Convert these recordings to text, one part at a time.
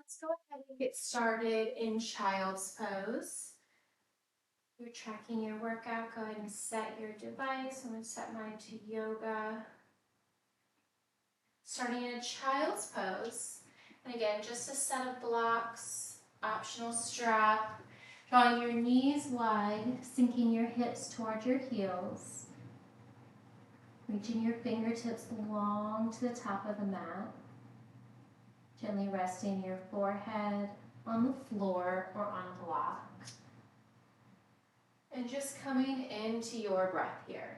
Let's go ahead and get started in child's pose. You're tracking your workout. Go ahead and set your device. I'm going to set mine to yoga. Starting in a child's pose. And again, just a set of blocks, optional strap. Drawing your knees wide, sinking your hips towards your heels. Reaching your fingertips long to the top of the mat. Gently resting your forehead on the floor or on a block. And just coming into your breath here.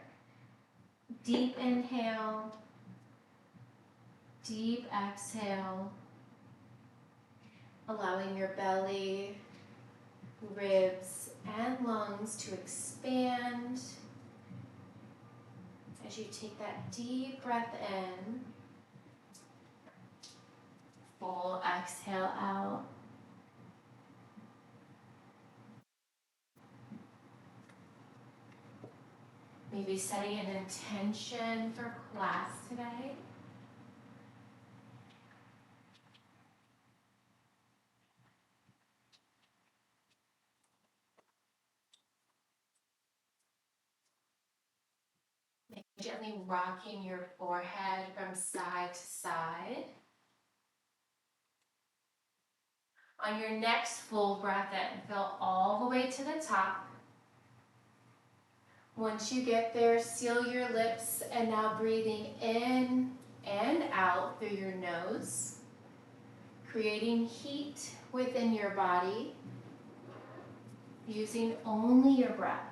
Deep inhale, deep exhale, allowing your belly, ribs, and lungs to expand as you take that deep breath in. Full exhale out. Maybe setting an intention for class today. Gently rocking your forehead from side to side. On your next full breath in, fill all the way to the top. Once you get there, seal your lips and now breathing in and out through your nose, creating heat within your body, using only your breath.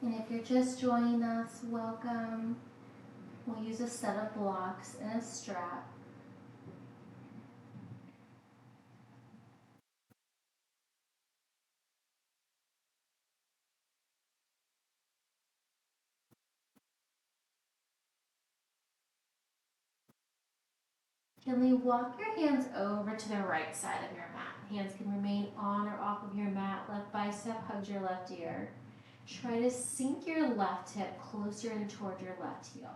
And if you're just joining us, welcome. We'll use a set of blocks and a strap. Gently walk your hands over to the right side of your mat. Hands can remain on or off of your mat. Left bicep hugs your left ear. Try to sink your left hip closer in toward your left heel.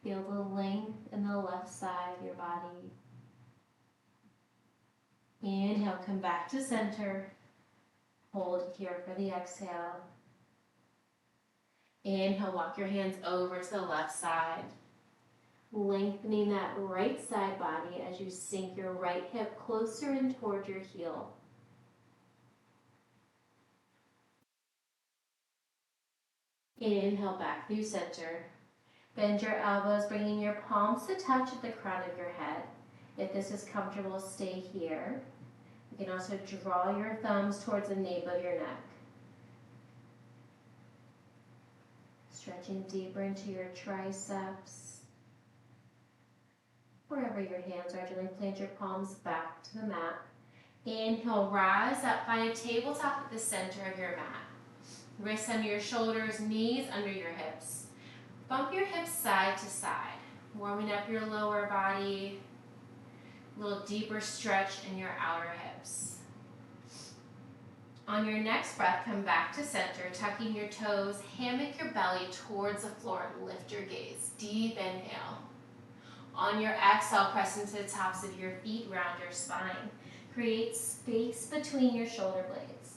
Feel the length in the left side of your body. Inhale, come back to center. Hold here for the exhale. Inhale, walk your hands over to the left side. Lengthening that right side body as you sink your right hip closer in toward your heel. Inhale back through center. Bend your elbows, bringing your palms to touch at the crown of your head. If this is comfortable, stay here. You can also draw your thumbs towards the nape of your neck. Stretching deeper into your triceps. Wherever your hands are, gently plant your palms back to the mat. Inhale, rise up, find a tabletop at the center of your mat. Wrists under your shoulders, knees under your hips. Bump your hips side to side, warming up your lower body. A little deeper stretch in your outer hips. On your next breath, come back to center, tucking your toes, hammock your belly towards the floor, and lift your gaze. Deep inhale. On your exhale, press into the tops of your feet, round your spine. Create space between your shoulder blades.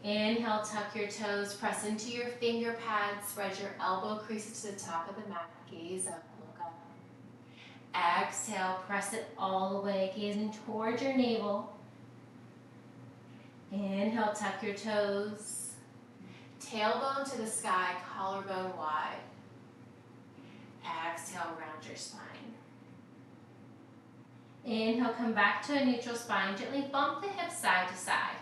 Inhale, tuck your toes, press into your finger pads, spread your elbow creases to the top of the mat, gaze up, look up. Exhale, press it all the way, gazing towards your navel. Inhale, tuck your toes, tailbone to the sky, collarbone wide. Exhale, round your spine. Inhale, come back to a neutral spine. Gently bump the hips side to side.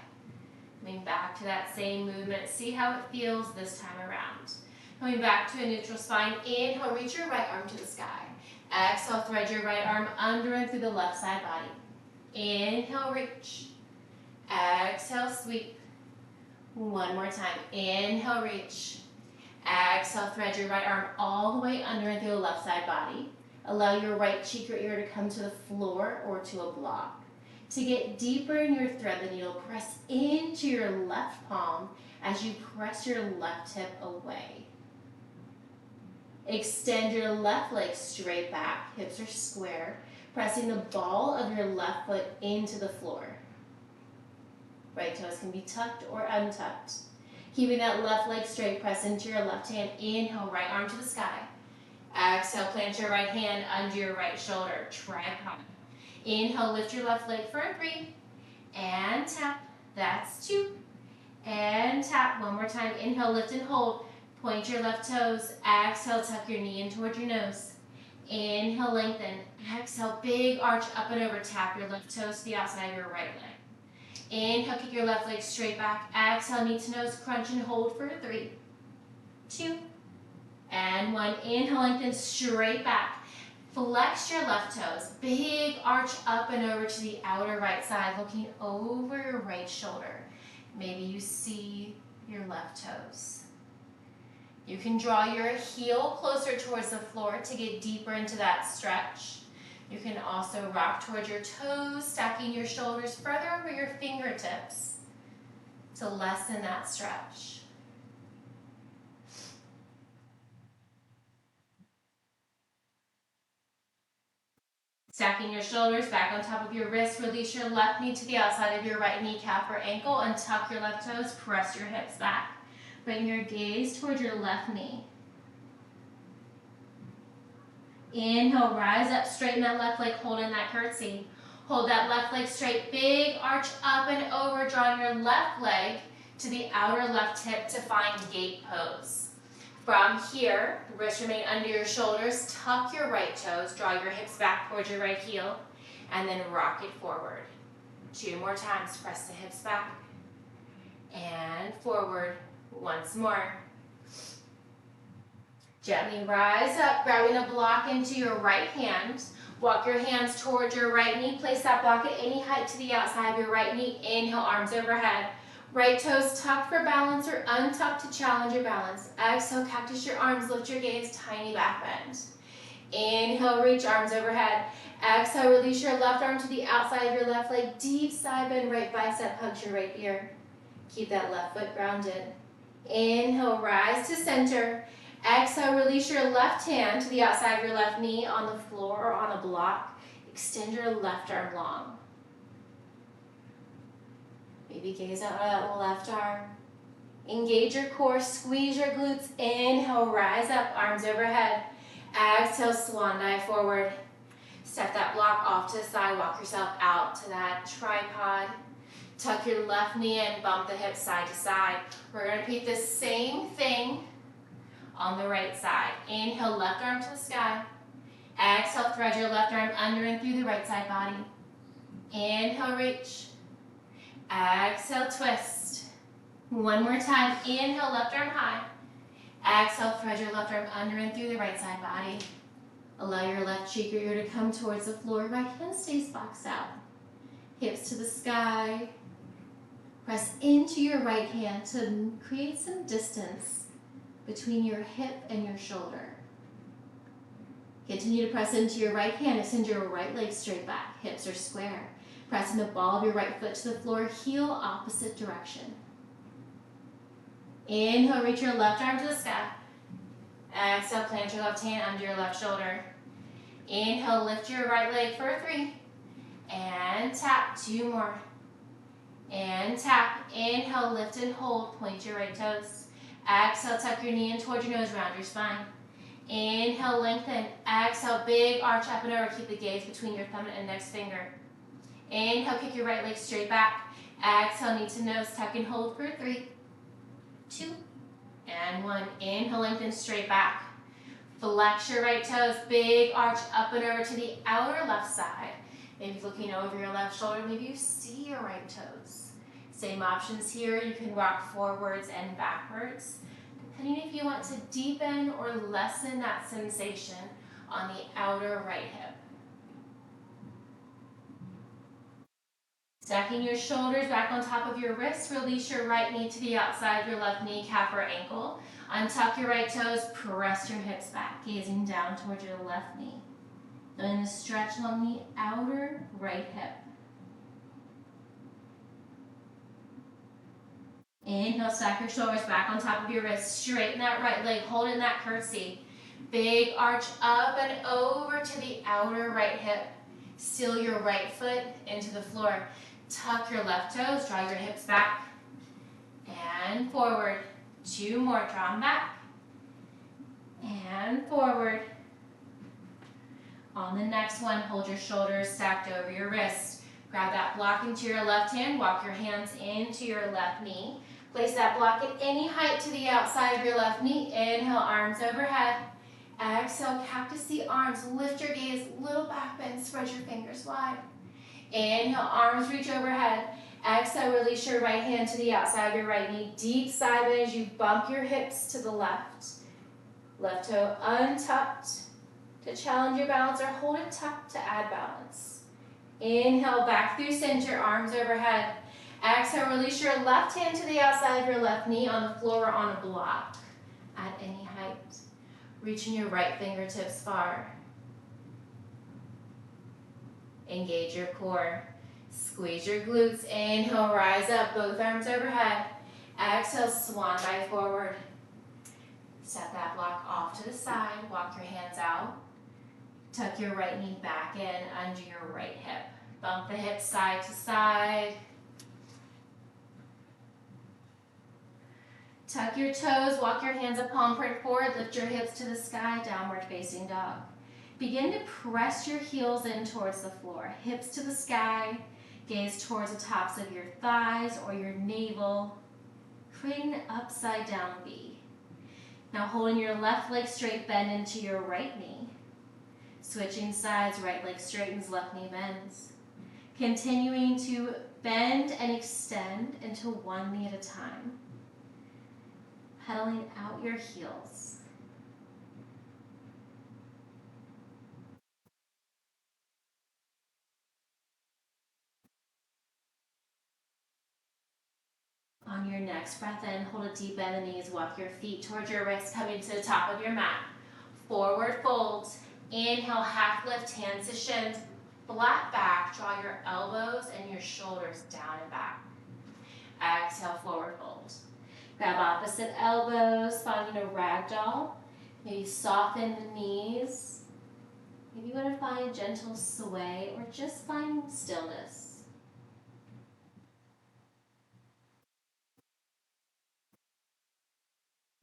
Coming back to that same movement. See how it feels this time around. Coming back to a neutral spine. Inhale, reach your right arm to the sky. Exhale, thread your right arm under and through the left side body. Inhale, reach. Exhale, sweep. One more time. Inhale, reach. Exhale, thread your right arm all the way under and through the left side body. Allow your right cheek or ear to come to the floor or to a block. To get deeper in your thread the needle, press into your left palm as you press your left hip away. Extend your left leg straight back, hips are square. Pressing the ball of your left foot into the floor. Right toes can be tucked or untucked. Keeping that left leg straight, press into your left hand. Inhale, right arm to the sky. Exhale, plant your right hand under your right shoulder. Tripod. Inhale, lift your left leg for a 3. And tap. That's 2. And tap. One more time. Inhale, lift and hold. Point your left toes. Exhale, tuck your knee in towards your nose. Inhale, lengthen. Exhale, big arch up and over. Tap your left toes to the outside of your right leg. Inhale, kick your left leg straight back. Exhale, knee to nose, crunch and hold for 3, 2, and 1. Inhale, lengthen straight back. Flex your left toes. Big arch up and over to the outer right side, looking over your right shoulder. Maybe you see your left toes. You can draw your heel closer towards the floor to get deeper into that stretch. You can also rock towards your toes, stacking your shoulders further over your fingertips to lessen that stretch. Stacking your shoulders back on top of your wrist, release your left knee to the outside of your right kneecap or ankle and tuck your left toes, press your hips back. Bring your gaze towards your left knee. Inhale, rise up, straighten that left leg, hold in that curtsy. Hold that left leg straight, big arch up and over, drawing your left leg to the outer left hip to find gate pose. From here, wrists remain under your shoulders, tuck your right toes, draw your hips back towards your right heel, and then rock it forward. 2 more times, press the hips back, and forward once more. Gently rise up, grabbing a block into your right hand. Walk your hands towards your right knee. Place that block at any height to the outside of your right knee. Inhale, arms overhead. Right toes tucked for balance or untucked to challenge your balance. Exhale, cactus your arms, lift your gaze, tiny back bend. Inhale, reach arms overhead. Exhale, release your left arm to the outside of your left leg. Deep side bend, right bicep hugs your right ear. Keep that left foot grounded. Inhale, rise to center. Exhale, release your left hand to the outside of your left knee on the floor or on a block. Extend your left arm long. Maybe gaze out that left arm. Engage your core, squeeze your glutes. Inhale, rise up, arms overhead. Exhale, swan dive forward. Step that block off to the side, walk yourself out to that tripod. Tuck your left knee in, bump the hips side to side. We're going to repeat the same thing on the right side. Inhale, left arm to the sky. Exhale, thread your left arm under and through the right side body. Inhale, reach. Exhale, twist. One more time. Inhale, left arm high. Exhale, thread your left arm under and through the right side body. Allow your left cheek or ear to come towards the floor. Right hand stays boxed out. Hips to the sky. Press into your right hand to create some distance between your hip and your shoulder. Continue to press into your right hand. Extend your right leg straight back. Hips are square. Pressing the ball of your right foot to the floor. Heel opposite direction. Inhale, reach your left arm to the sky. Exhale, plant your left hand under your left shoulder. Inhale, lift your right leg for a 3. And tap. 2 more. And tap. Inhale, lift and hold. Point your right toes. Exhale, tuck your knee in towards your nose, round your spine. Inhale, lengthen. Exhale, big arch up and over. Keep the gaze between your thumb and index finger. Inhale, kick your right leg straight back. Exhale, knee to nose, tuck and hold for 3, 2, and 1. Inhale, lengthen straight back. Flex your right toes, big arch up and over to the outer left side. Maybe looking over your left shoulder, maybe you see your right toes. Same options here, you can rock forwards and backwards, depending if you want to deepen or lessen that sensation on the outer right hip. Stacking your shoulders back on top of your wrists, release your right knee to the outside of your left kneecap or ankle. Untuck your right toes, press your hips back, gazing down towards your left knee. Feeling the stretch along the outer right hip. Inhale, stack your shoulders back on top of your wrists. Straighten that right leg, hold in that curtsy. Big arch up and over to the outer right hip. Seal your right foot into the floor. Tuck your left toes, draw your hips back. And forward. 2 more, draw them back. And forward. On the next one, hold your shoulders stacked over your wrists. Grab that block into your left hand, walk your hands into your left knee. Place that block at any height to the outside of your left knee. Inhale, arms overhead. Exhale, cactus the arms. Lift your gaze, little back bend, spread your fingers wide. Inhale, arms reach overhead. Exhale, release your right hand to the outside of your right knee. Deep side bend as you bump your hips to the left. Left toe untucked to challenge your balance, or hold it tucked to add balance. Inhale, back through center, arms overhead. Exhale, release your left hand to the outside of your left knee on the floor or on a block at any height. Reaching your right fingertips far. Engage your core. Squeeze your glutes. Inhale, rise up, both arms overhead. Exhale, swan dive forward. Set that block off to the side. Walk your hands out. Tuck your right knee back in under your right hip. Bump the hips side to side. Tuck your toes, walk your hands up, palm print forward, lift your hips to the sky, downward facing dog. Begin to press your heels in towards the floor, hips to the sky, gaze towards the tops of your thighs or your navel, creating an upside down V. Now holding your left leg straight, bend into your right knee. Switching sides, right leg straightens, left knee bends. Continuing to bend and extend into one knee at a time. Pedaling out your heels. On your next breath in, hold a deep bend in the knees, walk your feet towards your wrists, coming to the top of your mat. Forward fold. Inhale, half lift, hands to shins. Flat back, draw your elbows and your shoulders down and back. Exhale, forward fold. Grab opposite elbows, finding a ragdoll. Maybe soften the knees. Maybe you want to find gentle sway or just find stillness.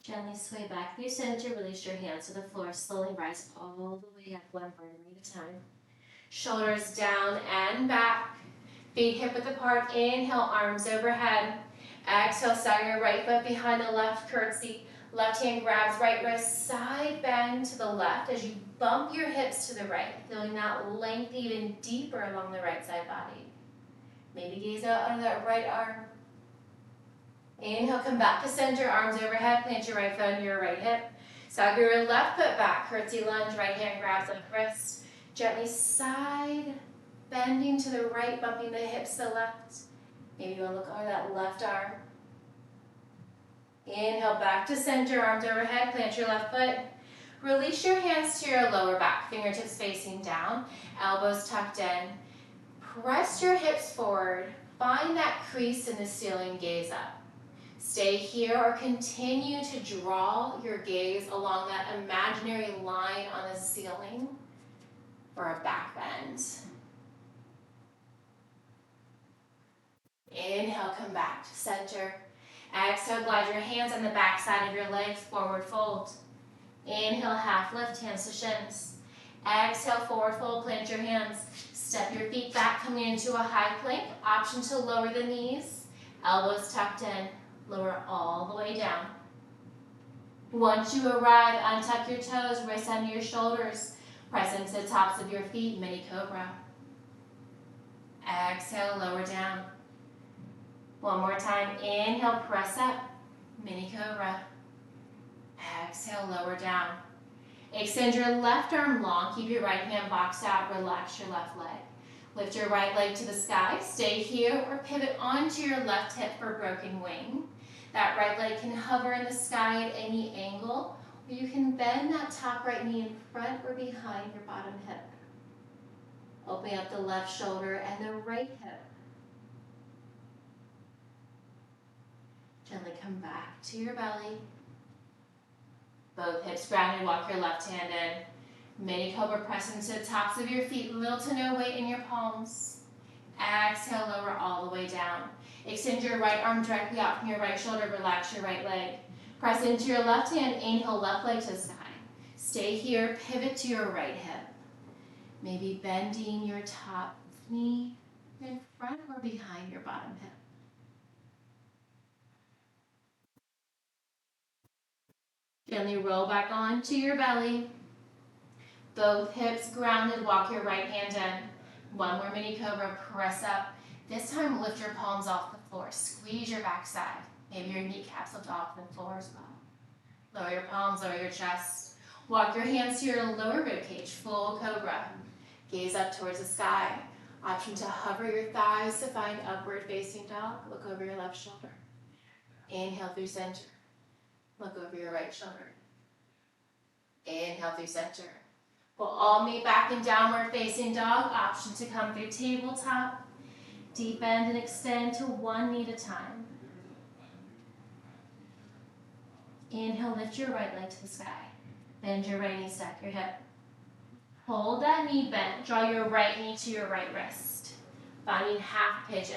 Gently sway back through center, release your hands to the floor, slowly rise all the way up, one vertebrae at a time. Shoulders down and back, feet hip width apart, inhale, arms overhead. Exhale, side your right foot behind the left, curtsy. Left hand grabs right wrist, side bend to the left as you bump your hips to the right, feeling that length even deeper along the right side body. Maybe gaze out under that right arm. Inhale, come back to center, arms overhead, plant your right foot under your right hip. Sag your left foot back, curtsy lunge, right hand grabs left wrist. Gently side, bending to the right, bumping the hips to the left. Maybe you want to look over that left arm. Inhale, back to center, arms overhead, plant your left foot. Release your hands to your lower back, fingertips facing down, elbows tucked in. Press your hips forward, find that crease in the ceiling, gaze up. Stay here or continue to draw your gaze along that imaginary line on the ceiling for a back bend. Inhale, come back to center. Exhale, glide your hands on the back side of your legs, forward fold. Inhale, half lift, hands to shins. Exhale, forward fold, plant your hands. Step your feet back, coming into a high plank. Option to lower the knees, elbows tucked in. Lower all the way down. Once you arrive, untuck your toes, wrists under your shoulders. Press into the tops of your feet, mini cobra. Exhale, lower down. One more time, inhale, press up, mini cobra. Exhale, lower down. Extend your left arm long, keep your right hand boxed out, relax your left leg. Lift your right leg to the sky, stay here or pivot onto your left hip for broken wing. That right leg can hover in the sky at any angle, or you can bend that top right knee in front or behind your bottom hip. Open up the left shoulder and the right hip. Gently come back to your belly. Both hips grounded, walk your left hand in. Mini cobra, press into the tops of your feet, little to no weight in your palms. Exhale, lower all the way down. Extend your right arm directly out from your right shoulder, relax your right leg. Press into your left hand, inhale, left leg to the sky. Stay here, pivot to your right hip. Maybe bending your top knee in front or behind your bottom hip. Gently roll back onto your belly. Both hips grounded, walk your right hand in. One more mini cobra, press up. This time lift your palms off the floor, squeeze your backside. Maybe your kneecaps lift off the floor as well. Lower your palms, lower your chest. Walk your hands to your lower rib cage, full cobra. Gaze up towards the sky. Option to hover your thighs to find upward facing dog. Look over your left shoulder. Inhale through center. Look over your right shoulder. Inhale through center. We'll all meet back in downward facing dog. Option to come through tabletop. Deep bend and extend to one knee at a time. Inhale, lift your right leg to the sky. Bend your right knee, stack your hip. Hold that knee bent. Draw your right knee to your right wrist. Finding half pigeon.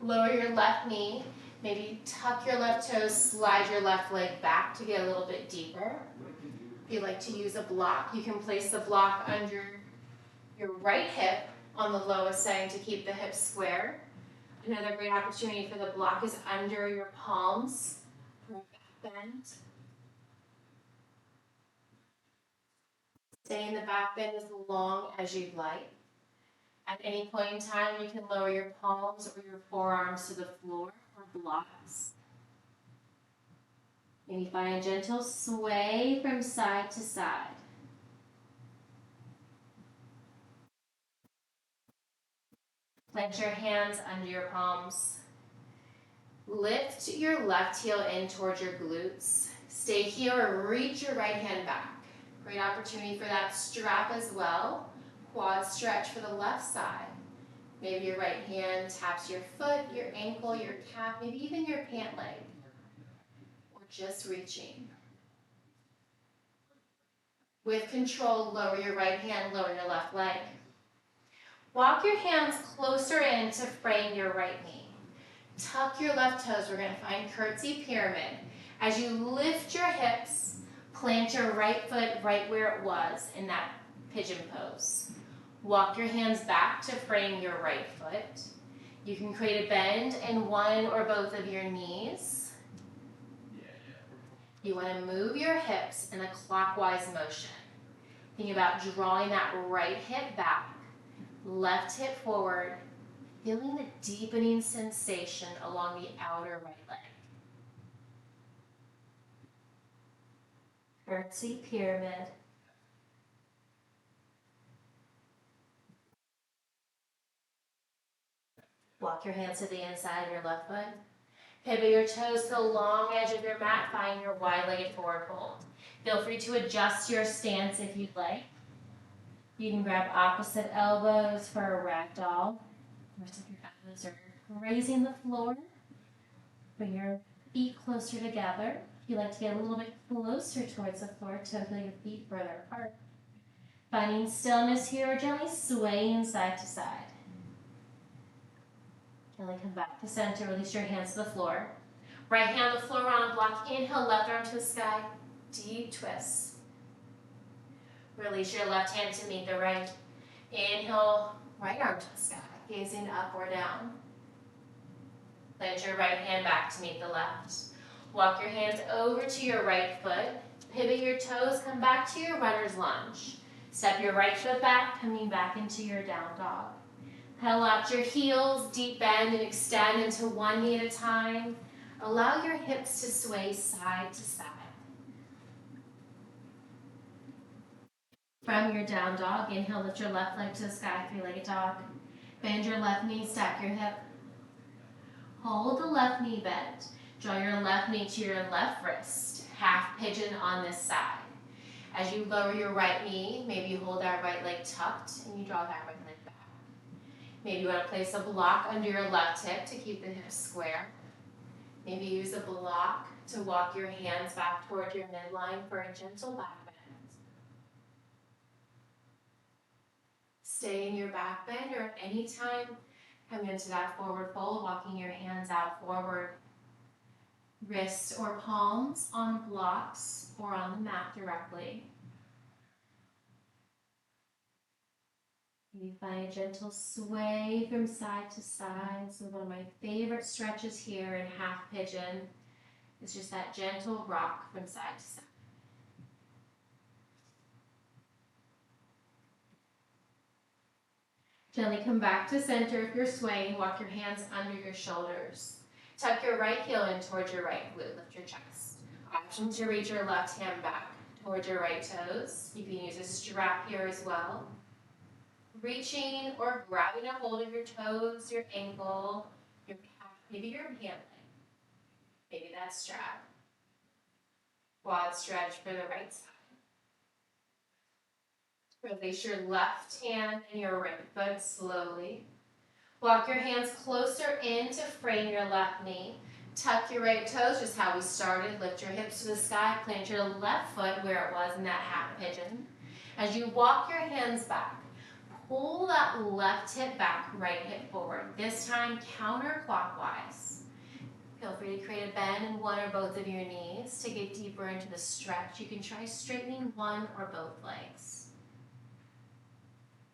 Lower your left knee. Maybe tuck your left toes, slide your left leg back to get a little bit deeper. If you like to use a block, you can place the block under your right hip on the lowest setting to keep the hips square. Another great opportunity for the block is under your palms for a back bend. Stay in the back bend as long as you'd like. At any point in time, you can lower your palms or your forearms to the floor or blocks. Maybe find a gentle sway from side to side. Plant your hands under your palms. Lift your left heel in towards your glutes. Stay here or reach your right hand back. Great opportunity for that strap as well. Quad stretch for the left side. Maybe your right hand taps your foot, your ankle, your calf, maybe even your pant leg. Or just reaching. With control, lower your right hand, lower your left leg. Walk your hands closer in to frame your right knee. Tuck your left toes. We're going to find curtsy pyramid. As you lift your hips, plant your right foot right where it was in that pigeon pose. Walk your hands back to frame your right foot. You can create a bend in one or both of your knees. You want to move your hips in a clockwise motion. Think about drawing that right hip back, left hip forward, feeling the deepening sensation along the outer right leg. Curtsy pyramid. Walk your hands to the inside of your left foot. Pivot your toes to the long edge of your mat. Find your wide-legged forward fold. Feel free to adjust your stance if you'd like. You can grab opposite elbows for a ragdoll. Rest of your elbows are grazing the floor. Bring your feet closer together. If you'd like to get a little bit closer towards the floor to feel your feet further apart. Finding stillness here, gently swaying side to side. Gently come back to center, release your hands to the floor. Right hand on the floor, round block. Inhale, left arm to the sky. Deep twist. Release your left hand to meet the right. Inhale, right arm to the sky, gazing up or down. Plant your right hand back to meet the left. Walk your hands over to your right foot. Pivot your toes, come back to your runner's lunge. Step your right foot back, coming back into your down dog. Pedal out your heels, deep bend and extend into one knee at a time. Allow your hips to sway side to side. From your down dog, inhale, lift your left leg to the sky, three-legged dog. Bend your left knee, stack your hip. Hold the left knee bent. Draw your left knee to your left wrist. Half pigeon on this side. As you lower your right knee, maybe you hold that right leg tucked and you draw that right leg back. Maybe you want to place a block under your left hip to keep the hips square. Maybe use a block to walk your hands back toward your midline for a gentle back bend. stay in your back bend, or at any time, come into that forward fold, walking your hands out forward. Wrists or palms on blocks or on the mat directly. You find a gentle sway from side to side. So one of my favorite stretches here in half pigeon is just that gentle rock from side to side. Gently come back to center if you're swaying. Walk your hands under your shoulders. Tuck your right heel in towards your right glute. Lift your chest. Option to reach your left hand back towards your right toes. You can use a strap here as well. Reaching or grabbing a hold of your toes, your ankle, your calf, maybe your hamstring. Maybe that strap. Quad stretch for the right side. Release your left hand and your right foot slowly. Walk your hands closer in to frame your left knee. Tuck your right toes, just how we started. Lift your hips to the sky. Plant your left foot where it was in that half pigeon. As you walk your hands back, pull that left hip back, right hip forward. This time counterclockwise. Feel free to create a bend in one or both of your knees to get deeper into the stretch. You can try straightening one or both legs.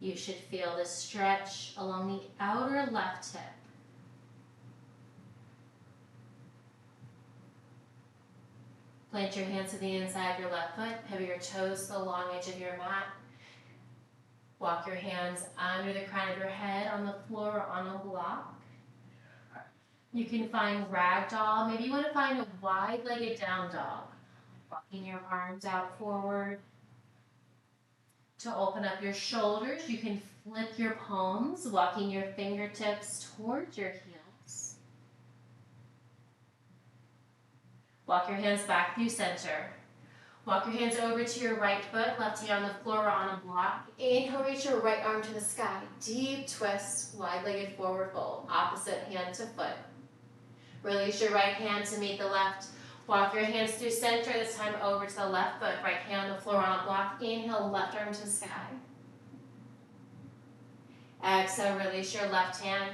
You should feel the stretch along the outer left hip. Plant your hands to the inside of your left foot. Pivot your toes to the long edge of your mat. Walk your hands under the crown of your head on the floor or on a block. You can find ragdoll. Maybe you want to find a wide-legged down dog. Walking your arms out forward. To open up your shoulders, you can flip your palms, walking your fingertips towards your heels. Walk your hands back through center. Walk your hands over to your right foot, left hand on the floor or on a block. Inhale, reach your right arm to the sky. Deep twist, wide-legged forward fold. Opposite hand to foot. Release your right hand to meet the left. Walk your hands through center, this time over to the left foot. Right hand on the floor on a block. Inhale, left arm to the sky. Exhale, release your left hand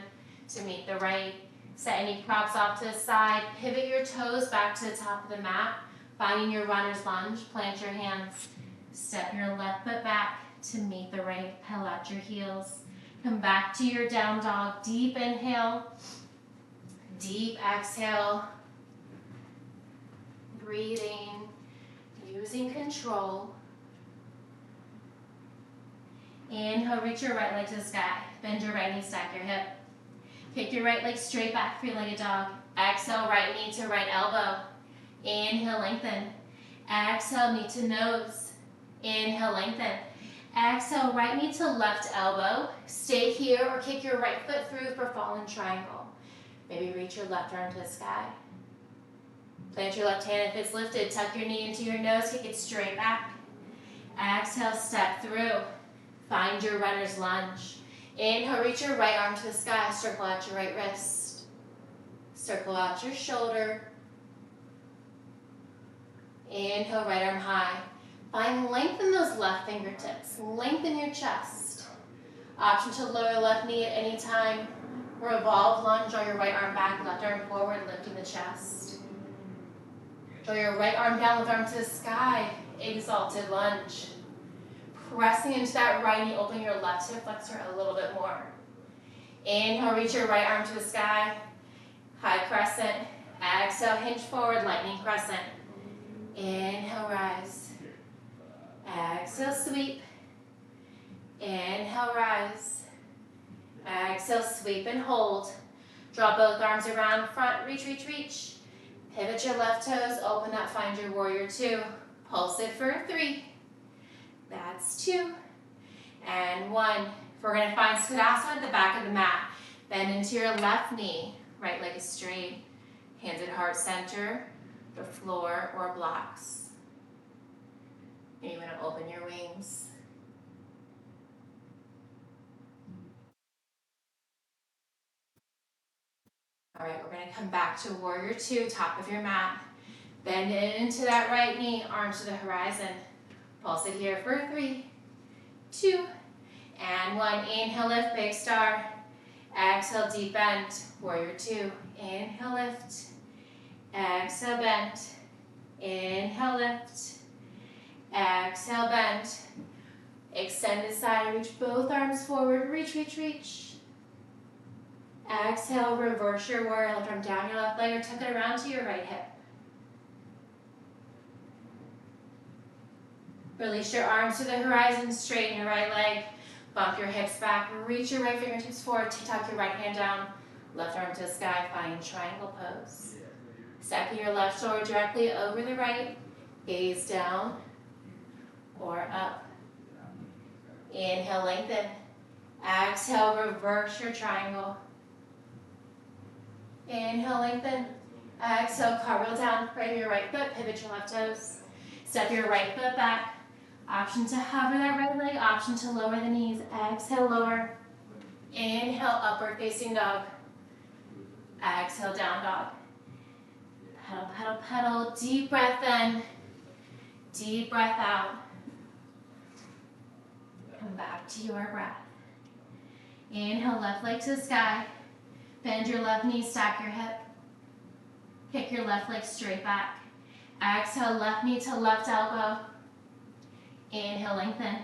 to meet the right. Set any props off to the side. Pivot your toes back to the top of the mat. Finding your runner's lunge, plant your hands. Step your left foot back to meet the right. Pedal out your heels. Come back to your down dog. Deep inhale. Deep exhale. Breathing. Using control. Inhale, reach your right leg to the sky. Bend your right knee, stack your hip. Kick your right leg straight back, three-legged dog. Exhale, right knee to right elbow. Inhale, lengthen. Exhale, knee to nose. Inhale, lengthen. Exhale, right knee to left elbow. Stay here or kick your right foot through for fallen triangle. Maybe reach your left arm to the sky. Plant your left hand if it's lifted. Tuck your knee into your nose, kick it straight back. Exhale, step through. Find your runner's lunge. Inhale, reach your right arm to the sky. Circle out your right wrist. Circle out your shoulder. Inhale, right arm high. Find length in those left fingertips. Lengthen your chest. Option to lower left knee at any time. Revolve lunge, draw your right arm back, left arm forward, lifting the chest. Draw your right arm down, left arm to the sky. Exalted lunge. Pressing into that right knee, open your left hip flexor a little bit more. Inhale, reach your right arm to the sky. High crescent. Exhale, hinge forward, lightning crescent. Inhale, rise. Exhale, sweep. Inhale, rise. Exhale, sweep and hold. Draw both arms around front, reach, reach, reach. Pivot your left toes, open up, find your warrior two. Pulse it for 3. That's 2. And 1. We're going to find Skonasana at the back of the mat. Bend into your left knee, right leg is straight. Hands at heart center, the floor or blocks. And you want to open your wings. All right, we're going to come back to warrior two, top of your mat. Bend into that right knee, arms to the horizon. Pulse it here for 3, 2, And 1, inhale, lift, big star. Exhale, deep bend, warrior 2. Inhale, lift. Exhale, bend. Inhale, lift. Exhale, bend. Extend the side, reach both arms forward, reach, reach, reach. Exhale, reverse your warrior, left arm down your left leg or tuck it around to your right hip. Release your arms to the horizon, straighten your right leg, bump your hips back, reach your right fingertips forward, tuck your right hand down, left arm to the sky, find triangle pose. Step your left shoulder directly over the right, gaze down or up. Inhale, lengthen. Exhale, reverse your triangle. Inhale, lengthen. Exhale, cartwheel down, right your right foot, pivot your left toes. Step your right foot back. Option to hover that right leg, option to lower the knees. Exhale, lower. Inhale, upward facing dog. Exhale, down dog. Pedal, pedal, pedal. Deep breath in. Deep breath out. Come back to your breath. Inhale, left leg to the sky. Bend your left knee, stack your hip. Kick your left leg straight back. Exhale, left knee to left elbow. Inhale, lengthen.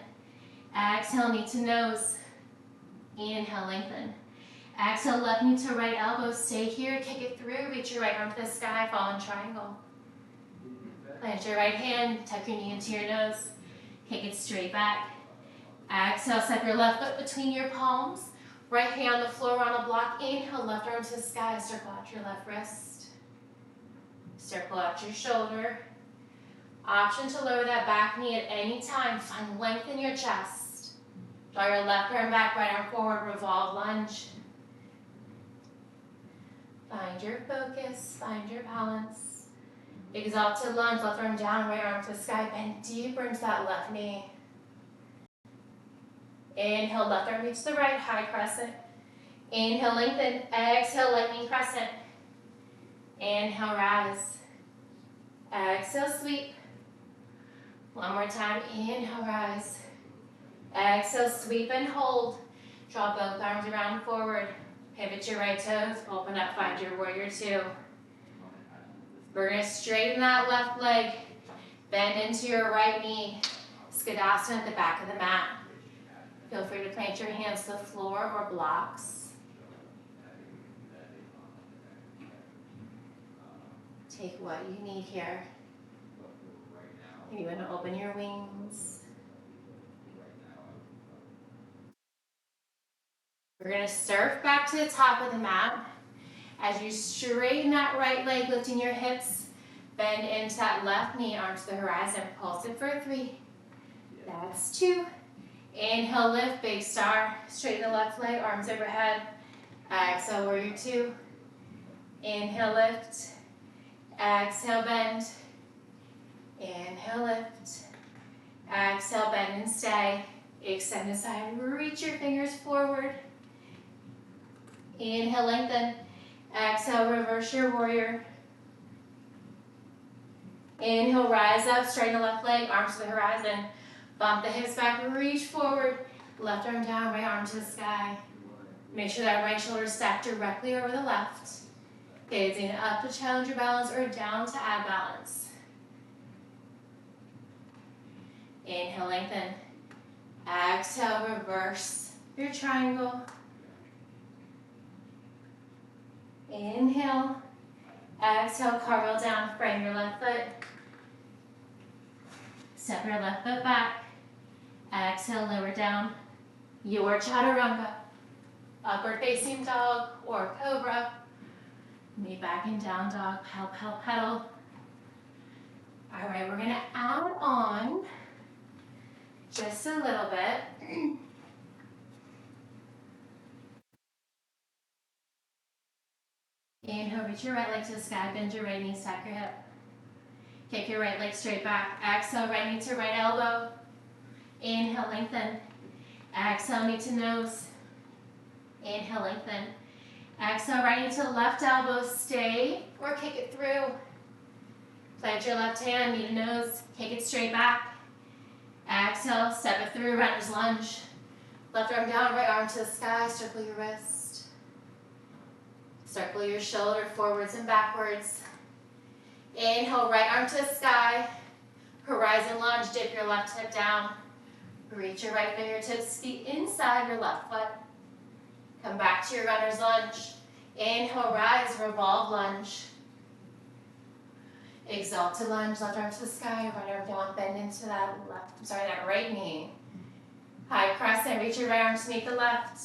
Exhale, knee to nose. Inhale, lengthen. Exhale, left knee to right elbow. Stay here, kick it through. Reach your right arm to the sky, fall in triangle. Plant your right hand, tuck your knee into your nose. Kick it straight back. Exhale, step your left foot between your palms. Right hand on the floor on a block. Inhale, left arm to the sky. Circle out your left wrist. Circle out your shoulder. Option to lower that back knee at any time. Find length in your chest. Draw your left arm back, right arm forward, revolve lunge. Find your focus, find your balance. Exalted lunge, left arm down, right arm to the sky. Bend deeper into that left knee. Inhale, left arm reach to the right, high crescent. Inhale, lengthen. Exhale, lightning crescent. Inhale, rise. Exhale, sweep. One more time. Inhale, rise. Exhale, sweep and hold. Draw both arms around forward. Pivot your right toes. Open up, find your warrior 2. We're going to straighten that left leg. Bend into your right knee. Skadasana at the back of the mat. Feel free to plant your hands to the floor or blocks. Take what you need here. You want to open your wings. We're going to surf back to the top of the mat. As you straighten that right leg, lifting your hips, bend into that left knee, arms to the horizon. Pulse it for 3. That's 2. Inhale, lift, big star. Straighten the left leg, arms overhead. Exhale, warrior 2. Inhale, lift. Exhale, bend. Inhale, lift. Exhale, bend and stay. Extend the side, reach your fingers forward. Inhale, lengthen. Exhale, reverse your warrior. Inhale, rise up, straighten the left leg, arms to the horizon. Bump the hips back, reach forward. Left arm down, right arm to the sky. Make sure that right shoulder is stacked directly over the left. Gazing up to challenge your balance or down to add balance. Inhale, lengthen. Exhale, reverse your triangle. Inhale. Exhale, cartwheel down, frame your left foot. Step your left foot back. Exhale, lower down. Your chaturanga. Upward facing dog or cobra. Knee back and down dog, pedal, pedal, pedal. All right, we're gonna add on just a little bit. Inhale, reach your right leg to the sky, bend your right knee, stack your hip. Kick your right leg straight back. Exhale, right knee to right elbow. Inhale, lengthen. Exhale, knee to nose. Inhale, lengthen. Exhale, right knee to left elbow. Stay or kick it through. Plant your left hand, knee to nose. Kick it straight back. Exhale, step it through, runner's lunge. Left arm down, right arm to the sky, circle your wrist. Circle your shoulder forwards and backwards. Inhale, right arm to the sky. Horizon lunge, dip your left hip down. Reach your right fingertips, feet inside your left foot. Come back to your runner's lunge. Inhale, rise, revolve lunge. Exalted lunge, left arm to the sky, right arm down, bend into that that right knee. High crescent, reach your right arm to meet the left.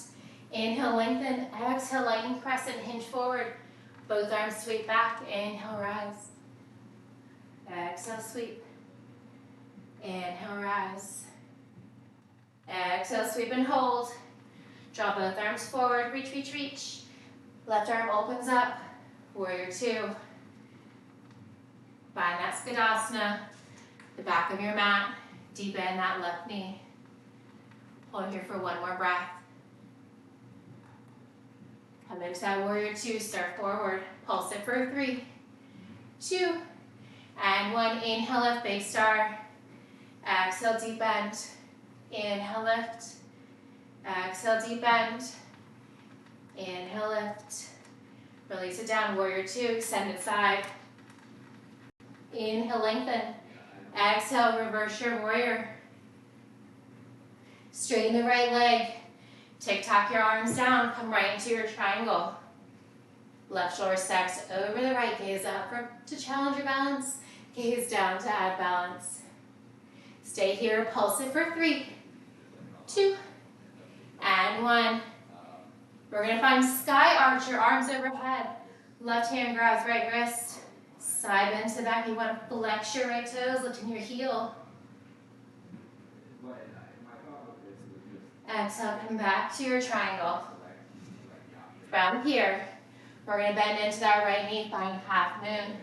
Inhale, lengthen, exhale, lightning crescent, hinge forward. Both arms sweep back, inhale, rise. Exhale, sweep. Inhale, rise. Exhale, sweep and hold. Draw both arms forward, reach, reach, reach. Left arm opens up, warrior two. Find that Skadasana, the back of your mat, deep bend that left knee. Hold here for one more breath. Come into that warrior two, start forward. Pulse it for 3, 2, and 1. Inhale, lift, big star. Exhale, deep bend. Inhale, lift. Exhale, deep bend. Inhale, lift. Release it down, warrior two, extend it side. Inhale, lengthen. Exhale, reverse your warrior. Straighten the right leg. Tick-tock your arms down, come right into your triangle. Left shoulder stacks over the right, gaze up to challenge your balance. Gaze down to add balance. Stay here, pulse it for 3, 2, and 1. We're gonna find sky arch, your arms overhead. Left hand grabs right wrist. Side bend to the back. You wanna flex your right toes, lifting your heel. Exhale, come back to your triangle. From here, we're gonna bend into that right knee, find half moon.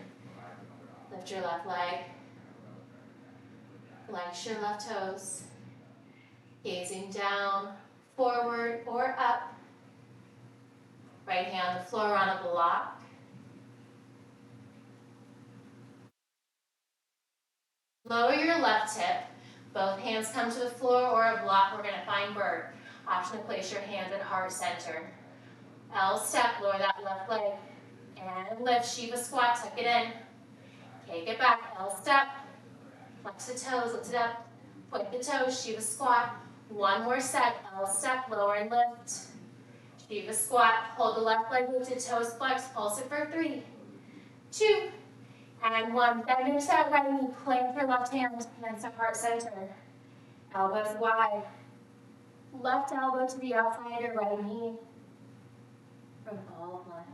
Lift your left leg. Flex your left toes. Gazing down, forward, or up. Right hand on the floor on a block. Lower your left hip. Both hands come to the floor or a block. We're going to find bird. Option to place your hands at heart center. L step, lower that left leg. And lift, Shiva squat, tuck it in. Take it back, L step. Flex the toes, lift it up. Point the toes, Shiva squat. One more set, L step, lower and lift. Shiva squat, hold the left leg lifted, toes flex, pulse it for 3, 2, and 1. Bend into that right knee, plant your left hand, hands to heart center. Elbows wide. Left elbow to the outside of your right knee. Revolve lunge.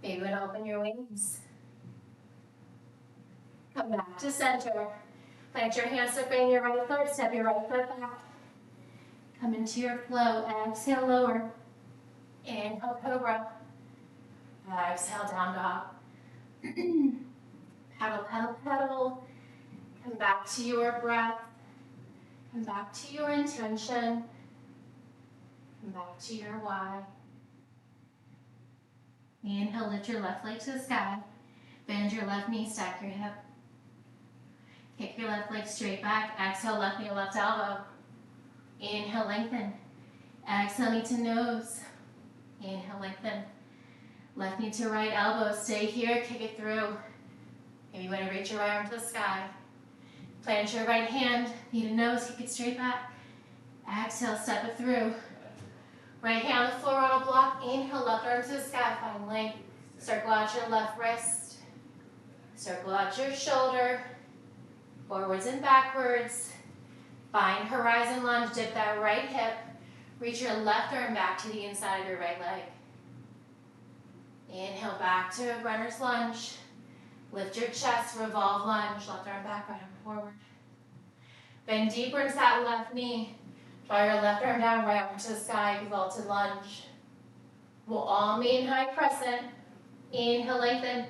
Maybe you would open your wings. Come back to center. Plant your hands to frame your right foot, step your right foot back. Come into your flow, exhale, lower. Inhale, cobra. Exhale, down dog. Pedal, pedal, pedal. Come back to your breath. Come back to your intention. Come back to your why. Inhale, lift your left leg to the sky. Bend your left knee, stack your hip. Kick your left leg straight back. Exhale, left knee, left elbow. Inhale, lengthen. Exhale, knee to nose. Inhale, lengthen. Left knee to right elbow. Stay here, kick it through. Maybe you want to reach your right arm to the sky. Plant your right hand, knee to nose, kick it straight back. Exhale, step it through. Right hand on the floor on a block. Inhale, left arm to the sky, find length. Circle out your left wrist. Circle out your shoulder. Forwards and backwards. Find horizon lunge, dip that right hip. Reach your left arm back to the inside of your right leg. Inhale, back to runner's lunge. Lift your chest, revolve lunge. Left arm back, right arm forward. Bend deeper into that left knee. Draw your left arm down, right arm to the sky, exalted lunge. We'll all meet in high crescent. Inhale, lengthen.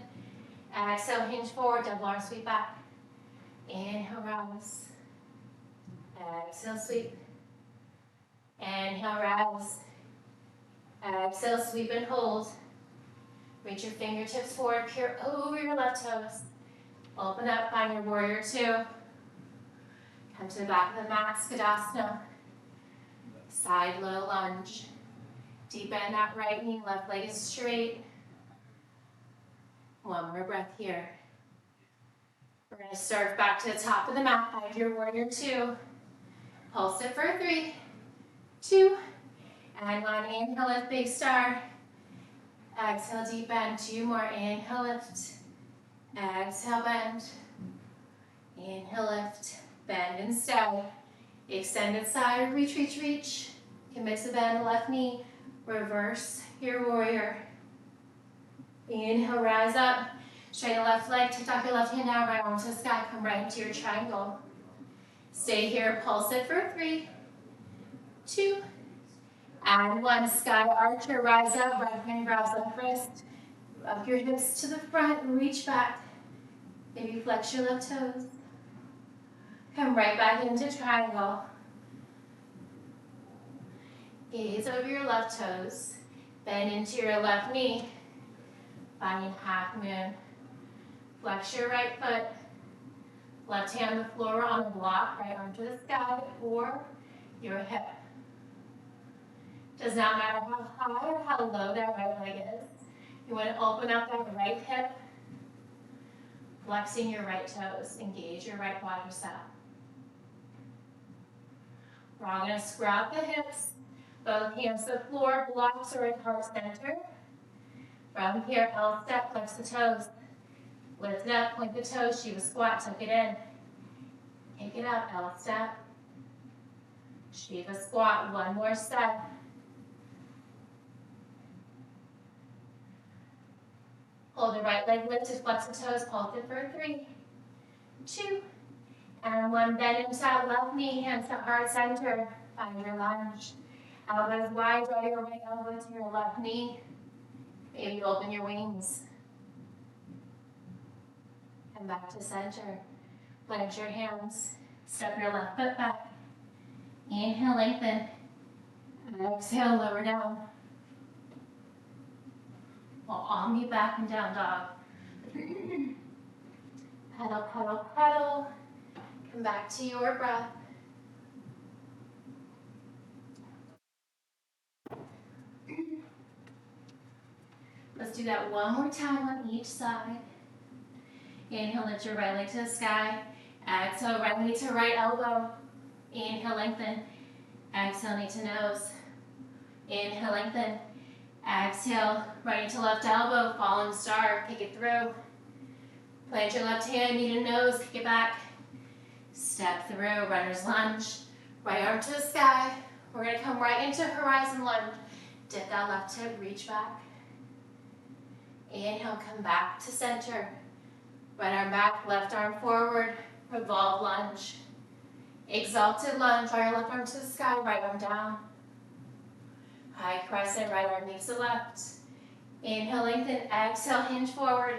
Exhale, hinge forward, double arm sweep back. Inhale, rise. Exhale, sweep. Inhale, rise. Exhale, sweep and hold. Reach your fingertips forward, peer over your left toes. Open up, find your warrior two. Come to the back of the mat, Skadasana. Side low lunge. Deep bend that right knee, left leg is straight. One more breath here. We're going to surf back to the top of the mat, find your warrior two. Pulse it for 3, 2, and 1. Inhale, lift, big star. Exhale, deep bend. 2 more. Inhale, lift. Exhale, bend. Inhale, lift. Bend and stay. Extended side, reach, reach, reach. You can mix the bend, left knee. Reverse your warrior. Inhale, rise up. Straighten the left leg. Take off your left hand now, right arm to the sky. Come right into your triangle. Stay here. Pulse it for 3, 2, and 1. Sky archer. Rise up. Right hand grabs left wrist. Up your hips to the front. Reach back. Maybe flex your left toes. Come right back into triangle. Gaze over your left toes. Bend into your left knee. Finding half moon. Flex your right foot. Left hand on the floor on the block. Right arm to the sky or your hip. Does not matter how high or how low that right leg is. You want to open up that right hip. Flexing your right toes. Engage your right quadricep. We're all going to squat the hips. Both hands to the floor, blocks or at heart center. From here, L step, flex the toes. Lift it up, point the toes, Shiva squat, tuck it in. Take it up, L step. Shiva squat, one more step. Hold the right leg lifted, flex the toes, pulse it for 3, 2, and 1. Bend into that left knee, hands to heart center. Find your lunge. Elbows wide, draw your right elbow to your left knee. Maybe open your wings. Come back to center. Plant your hands. Step your left foot back. Inhale, lengthen. Exhale, lower down. We'll all meet back and down dog. Pedal, pedal, pedal. Come back to your breath. Let's do that one more time on each side. Inhale, lift your right leg to the sky. Exhale, right knee to right elbow. Inhale, lengthen. Exhale, knee to nose. Inhale, lengthen. Exhale, right knee to left elbow. Fallen star, kick it through. Plant your left hand, knee to nose, kick it back. Step through, runner's lunge. Right arm to the sky. We're going to come right into horizon lunge. Dip that left hip, reach back. Inhale, come back to center. Right arm back, left arm forward. Revolve lunge. Exalted lunge, draw your left arm to the sky, right arm down. High crescent, right arm knees to left. Inhale, lengthen, exhale, hinge forward.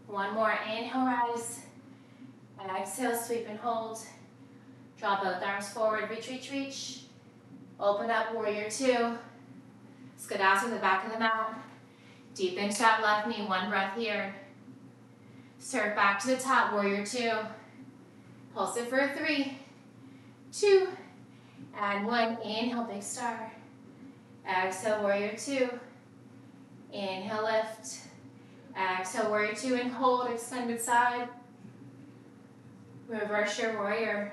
One more, inhale, rise. Exhale, sweep and hold. Draw both arms forward, reach, reach, reach. Open up, warrior two. Skodasana in the back of the mat. Deep into that left knee, one breath here. Surf back to the top, warrior two. Pulse it for 3, 2, and 1. Inhale, big star. Exhale, warrior two. Inhale, lift. Exhale, warrior two, and hold, extended side. Reverse your warrior.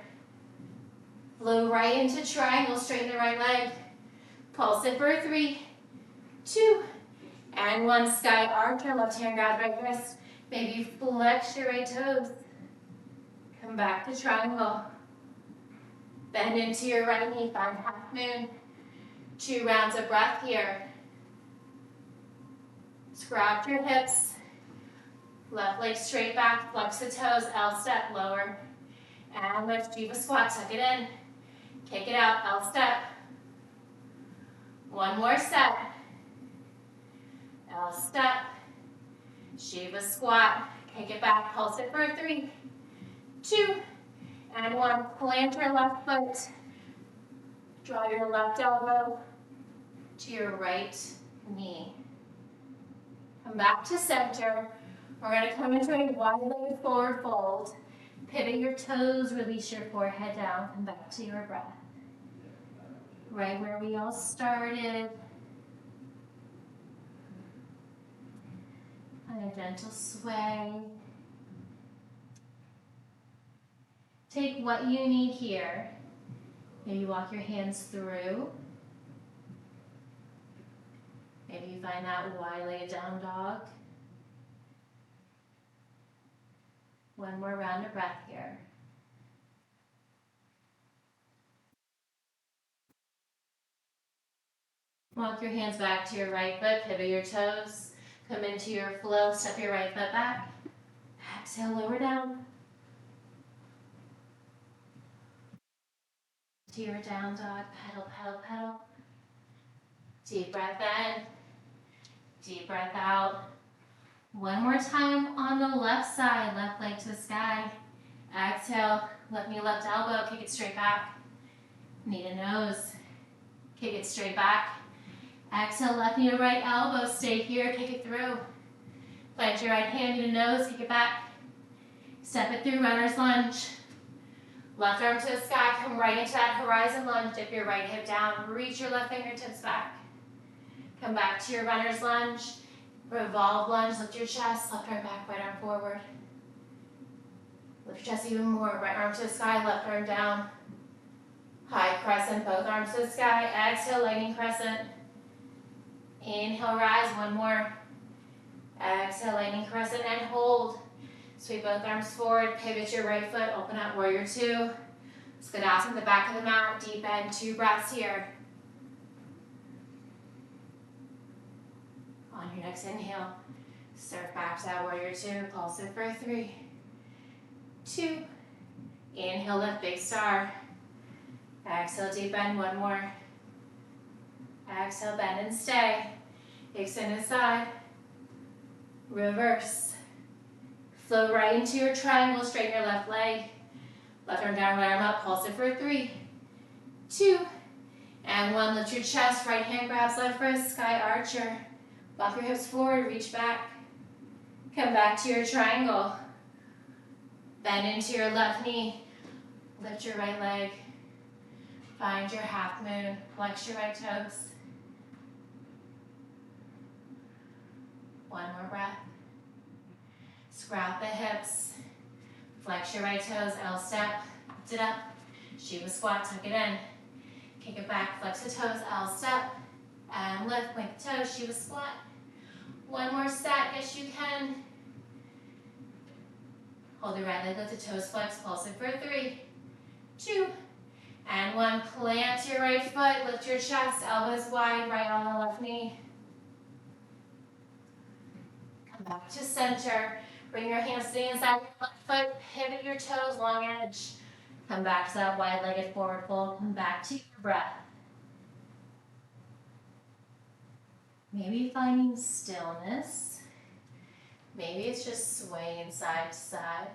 Flow right into triangle, straighten the right leg. Pulse it for 3, 2, and 1. Sky archer, left hand grab right wrist. Maybe flex your right toes. Come back to triangle. Bend into your right knee, find half moon. 2 rounds of breath here. Scratch your hips. Left leg straight back, flex the toes, L step, lower. And lift, Jiva squat, tuck it in. Kick it out, L step. One more step. L step. Shiva squat. Kick it back, pulse it for 3, 2, and 1. Plant your left foot. Draw your left elbow to your right knee. Come back to center. We're going to come into a wide-legged forward fold. Pivot your toes, release your forehead down, come back to your breath. right where we all started. And a gentle sway. Take what you need here. Maybe walk your hands through. Maybe you find that wide-legged down dog. One more round of breath here. Walk your hands back to your right foot, pivot your toes. Come into your flow, step your right foot back. Exhale, lower down. To your down dog, pedal, pedal, pedal. Deep breath in, deep breath out. One more time on the left side, left leg to the sky. Exhale, left knee, left elbow, kick it straight back. Knee to nose, kick it straight back. Exhale, left knee to right elbow, stay here, kick it through. Plant your right hand, knee to nose, kick it back. Step it through, runner's lunge. Left arm to the sky, come right into that horizon lunge, dip your right hip down, reach your left fingertips back. Come back to your runner's lunge, revolve lunge, lift your chest, left arm back, right arm forward. Lift your chest even more, right arm to the sky, left arm down. High crescent, both arms to the sky, exhale, lightning crescent. Inhale, rise, one more. Exhale, lightning crescent, and hold. Sweep both arms forward, pivot your right foot, open up, warrior two. Skonasana at the back of the mat, deep end, 2 breaths here. On your next inhale, surf back to that warrior two, pulse it for 3, 2. Inhale, lift, big star. Exhale, deep bend, one more. Exhale, bend and stay. Extend side. Reverse. Flow right into your triangle, straighten your left leg. Left arm down, right arm up, pulse it for 3, 2, and 1. Lift your chest, right hand grabs left wrist, sky archer. Walk your hips forward, reach back. Come back to your triangle. Bend into your left knee. Lift your right leg. Find your half moon, flex your right toes. One more breath. Scrap the hips. Flex your right toes, L step, lift it up. Shiva squat, tuck it in. Kick it back, flex the toes, L step. And lift, point the toes, Shiva squat. One more set, yes you can. Hold your right leg, lift the toes, flex, pulse it for 3, 2, and 1. Plant your right foot, lift your chest, elbows wide, right on the left knee. Come back to center. Bring your hands to the inside of your left foot, pivot your toes, long edge. Come back to that wide-legged forward fold. Come back to your breath. Maybe finding stillness. Maybe it's just swaying side to side.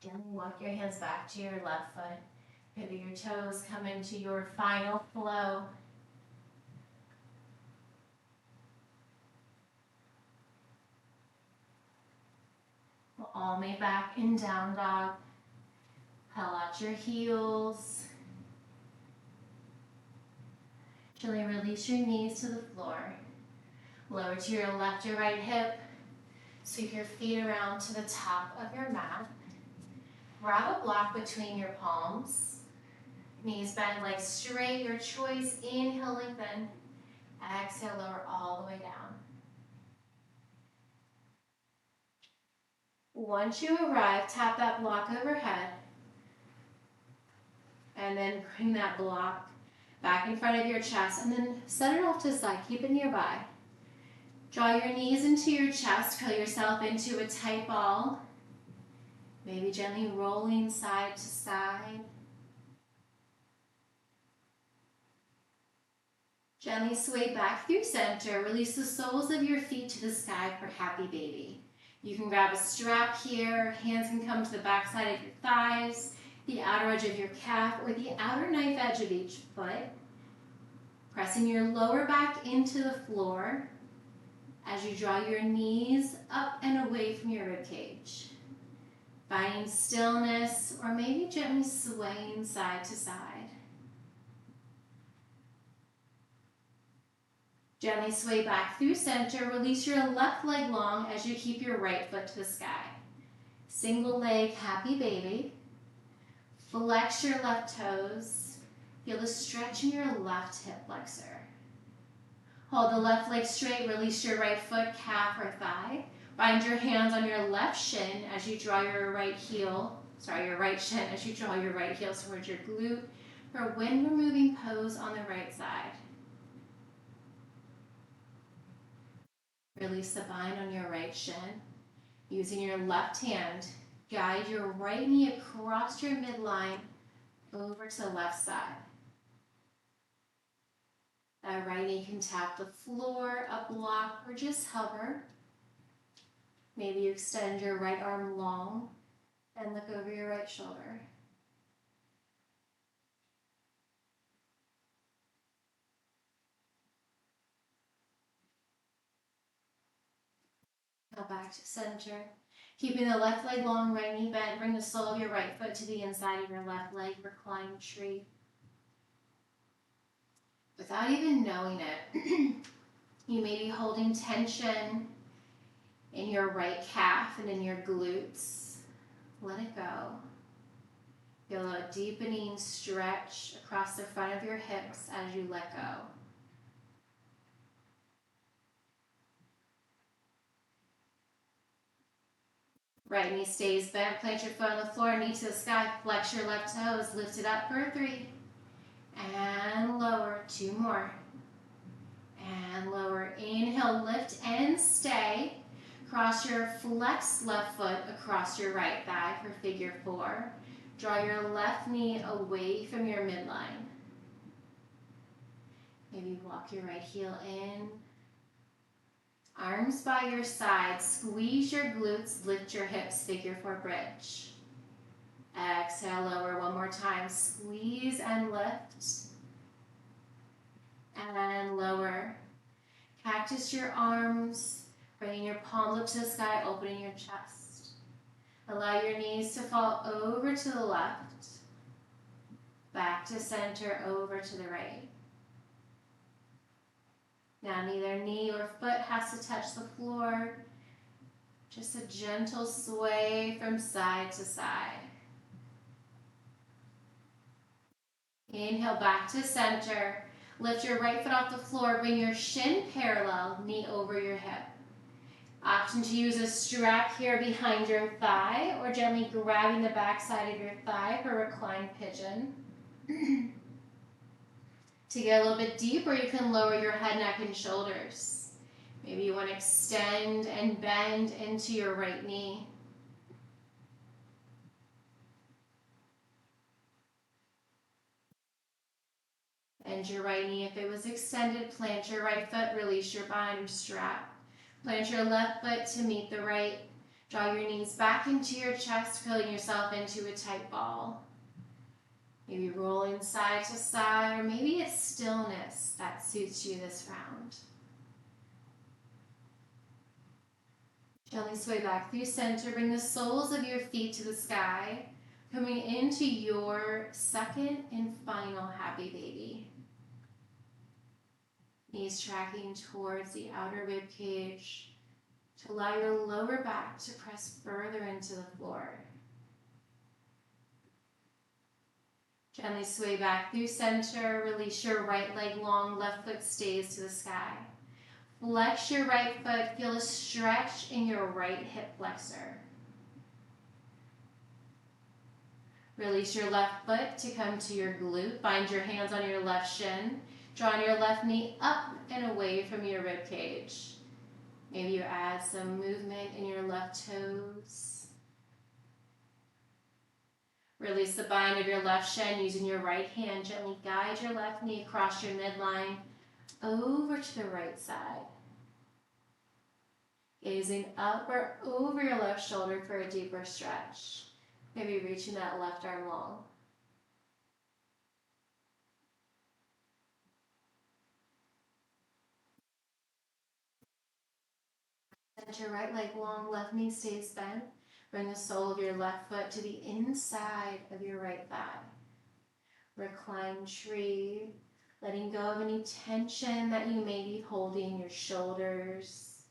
Gently walk your hands back to your left foot. Pivot your toes, come into your final flow. We'll all meet back in down dog. Pull out your heels. Gently release your knees to the floor. Lower to your left or right hip. Sweep your feet around to the top of your mat. Grab a block between your palms. Knees bend, legs straight, your choice. Inhale, lengthen. Exhale, lower all the way down. Once you arrive, tap that block overhead. And then bring that block back in front of your chest. And then set it off to the side. Keep it nearby. Draw your knees into your chest. Curl yourself into a tight ball. Maybe gently rolling side to side. Gently sway back through center. Release the soles of your feet to the sky for happy baby. You can grab a strap here. Hands can come to the back side of your thighs. the outer edge of your calf or the outer knife edge of each foot. Pressing your lower back into the floor as you draw your knees up and away from your ribcage. Finding stillness or maybe gently swaying side to side. Gently sway back through center. Release your left leg long as you keep your right foot to the sky. Single leg, happy baby. Flex your left toes. Feel the stretch in your left hip flexor. Hold the left leg straight. Release your right foot, calf or thigh. Bind your hands on your left shin as you draw your right shin as you draw your right heel towards your glute for wind removing pose on the right side. Release the bind on your right shin. Using your left hand, guide your right knee across your midline over to the left side. That right knee can tap the floor, up block, or just hover. Maybe you extend your right arm long and look over your right shoulder. Now back to center. Keeping the left leg long, right knee bent, bring the sole of your right foot to the inside of your left leg, recline tree. Without even knowing it, you may be holding tension in your right calf and in your glutes. Let it go. Feel a deepening stretch across the front of your hips as you let go. Right knee stays bent, plant your foot on the floor, knee to the sky, flex your left toes, lift it up for 3, and lower, 2 more, and lower. Inhale, lift and stay. Cross your flexed left foot across your right thigh for figure 4. Draw your left knee away from your midline. Maybe walk your right heel in. Arms by your side, squeeze your glutes, lift your hips, figure 4 bridge. Exhale, lower 1 more time, squeeze and lift. And lower. Cactus your arms, bringing your palms up to the sky, opening your chest. Allow your knees to fall over to the left, back to center, over to the right. Now neither knee or foot has to touch the floor, just a gentle sway from side to side. Inhale back to center. Lift your right foot off the floor, bring your shin parallel, knee over your hip. Option to use a strap here behind your thigh or gently grabbing the back side of your thigh for reclined pigeon. To get a little bit deeper, you can lower your head, neck, and shoulders. Maybe you want to extend and bend into your right knee. Bend your right knee. If it was extended, plant your right foot, release your bind or strap. Plant your left foot to meet the right. Draw your knees back into your chest, filling yourself into a tight ball. Maybe rolling side to side, or maybe it's stillness that suits you this round. Gently sway back through center. Bring the soles of your feet to the sky, coming into your second and final happy baby. Knees tracking towards the outer rib cage to allow your lower back to press further into the floor. Gently sway back through center. Release your right leg long, left foot stays to the sky. Flex your right foot. Feel a stretch in your right hip flexor. Release your left foot to come to your glute. Bind your hands on your left shin. Drawing your left knee up and away from your rib cage. Maybe you add some movement in your left toes. Release the bind of your left shin using your right hand. Gently guide your left knee across your midline over to the right side. Gazing up or over your left shoulder for a deeper stretch. Maybe reaching that left arm long. Send your right leg long, left knee stays bent. Bring the sole of your left foot to the inside of your right thigh. Recline tree, letting go of any tension that you may be holding in your shoulders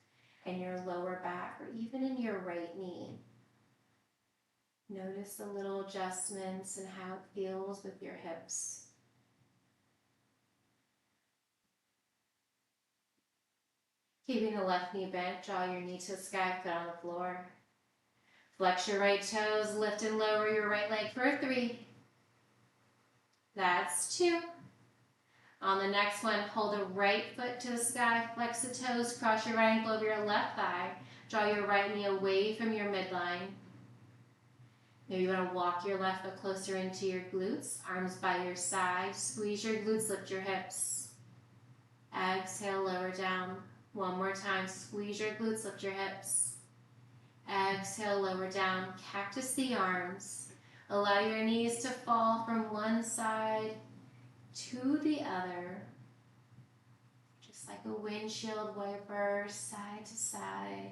and your lower back, or even in your right knee. Notice the little adjustments and how it feels with your hips. Keeping the left knee bent, draw your knee to the sky, foot on the floor. Flex your right toes, lift and lower your right leg for 3. That's 2. On the next one, pull the right foot to the sky, flex the toes, cross your right ankle over your left thigh. Draw your right knee away from your midline. Maybe you want to walk your left foot closer into your glutes, arms by your side. Squeeze your glutes, lift your hips. Exhale, lower down. One more time, squeeze your glutes, lift your hips. Exhale, lower down, cactus the arms. Allow your knees to fall from one side to the other. Just like a windshield wiper, side to side.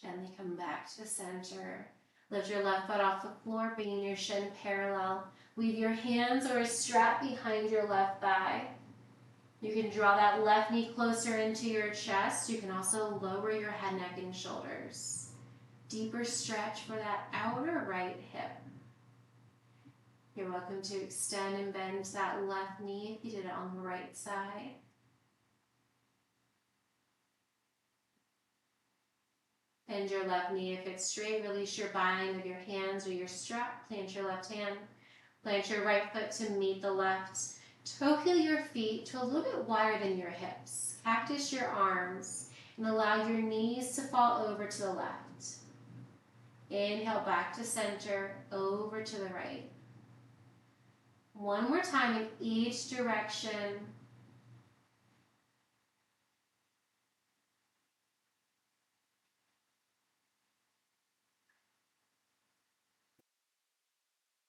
Gently come back to center. Lift your left foot off the floor, bringing your shin parallel. Weave your hands or a strap behind your left thigh. You can draw that left knee closer into your chest. You can also lower your head, neck, and shoulders. Deeper stretch for that outer right hip. You're welcome to extend and bend that left knee if you did it on the right side. Bend your left knee if it's straight. Release your bind of your hands or your strap. Plant your left hand. Plant your right foot to meet the left. Toe heel your feet to a little bit wider than your hips. Cactus your arms and allow your knees to fall over to the left. Inhale back to center, over to the right. One more time in each direction.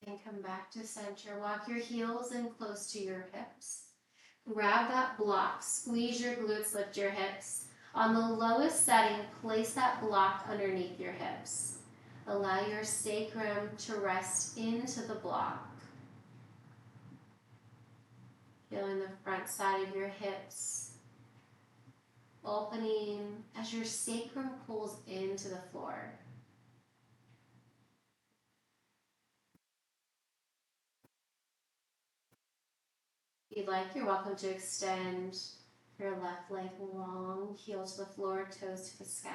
And come back to center. Walk your heels in close to your hips. Grab that block, squeeze your glutes, lift your hips. On the lowest setting, place that block underneath your hips. Allow your sacrum to rest into the block. Feeling the front side of your hips opening as your sacrum pulls into the floor. If you'd like, you're welcome to extend your left leg long, heel to the floor, toes to the sky.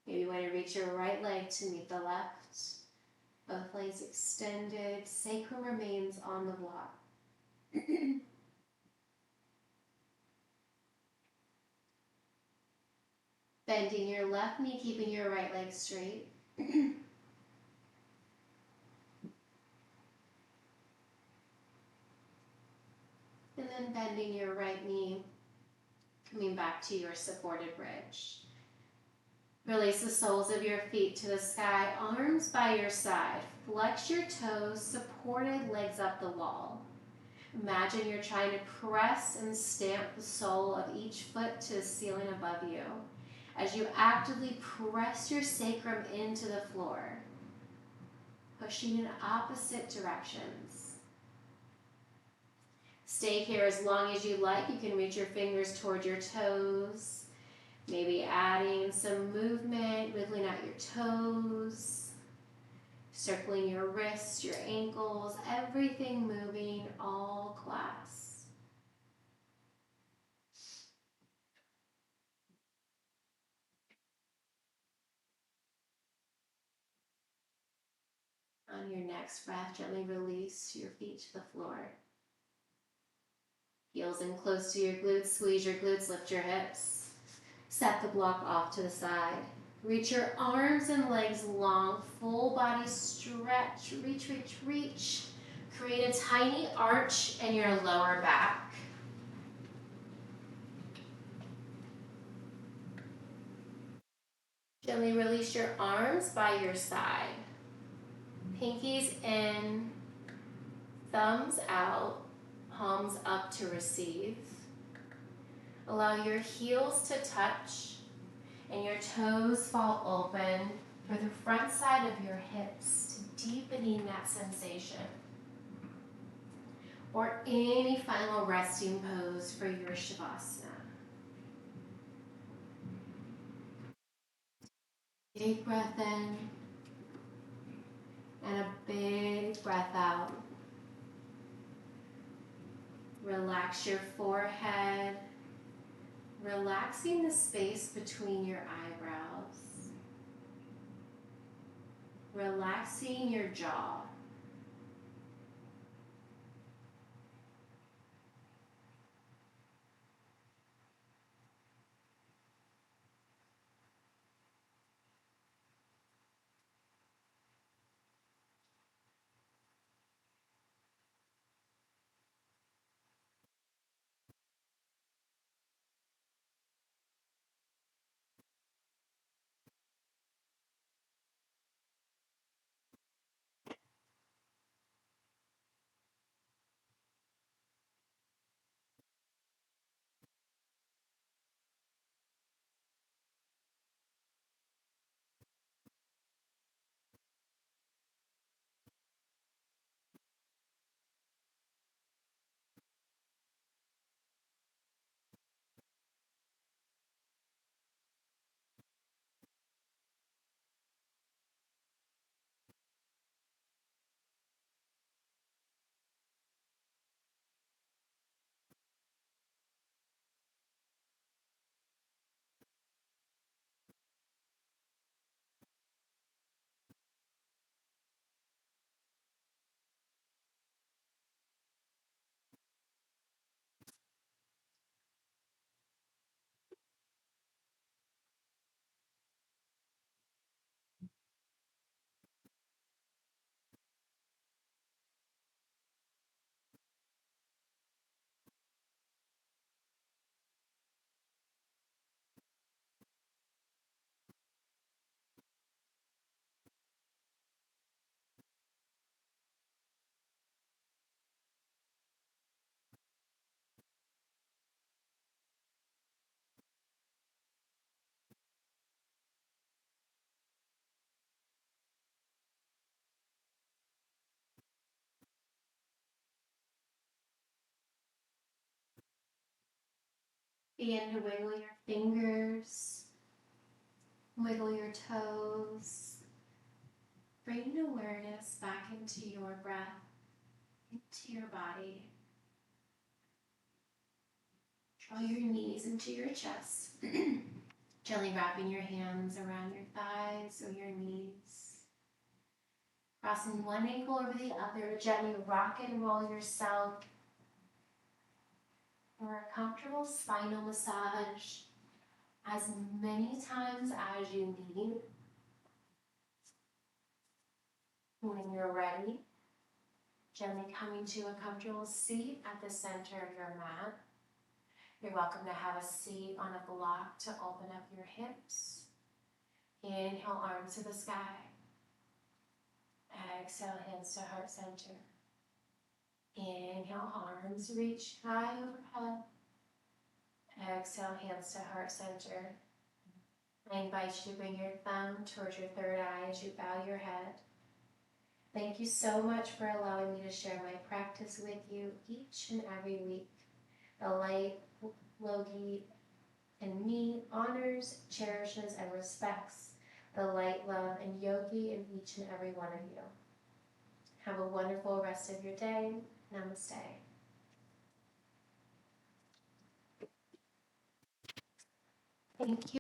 Maybe you want to reach your right leg to meet the left. Both legs extended, sacrum remains on the block. Bending your left knee, keeping your right leg straight. And then bending your right knee, coming back to your supported bridge. Release the soles of your feet to the sky, arms by your side. Flex your toes, supported legs up the wall. Imagine you're trying to press and stamp the sole of each foot to the ceiling above you as you actively press your sacrum into the floor, pushing in opposite directions. Stay here as long as you like. You can reach your fingers toward your toes. Maybe adding some movement, wiggling out your toes, circling your wrists, your ankles, everything moving, all class. On your next breath, gently release your feet to the floor. Heels in close to your glutes, squeeze your glutes, lift your hips. Set the block off to the side. Reach your arms and legs long, full body stretch, reach, reach, reach. Create a tiny arch in your lower back. Gently release your arms by your side. Pinkies in, thumbs out, palms up to receive. Allow your heels to touch and your toes fall open for the front side of your hips to deepening that sensation. Or any final resting pose for your Shavasana. Big breath in and a big breath out. Relax your forehead, relaxing the space between your eyebrows, relaxing your jaw. Begin to wiggle your fingers, wiggle your toes, bring awareness back into your breath, into your body. Draw your knees into your chest, gently wrapping your hands around your thighs or your knees. Crossing one ankle over the other, gently rock and roll yourself for a comfortable spinal massage as many times as you need. When you're ready, gently coming to a comfortable seat at the center of your mat. You're welcome to have a seat on a block to open up your hips. Inhale, arms to the sky. Exhale, hands to heart center. Inhale, arms reach high overhead. Exhale, hands to heart center. I invite you to bring your thumb towards your third eye as you bow your head. Thank you so much for allowing me to share my practice with you each and every week. The light Logi in me honors, cherishes, and respects the light, love, and yogi in each and every one of you. Have a wonderful rest of your day. Namaste. Thank you.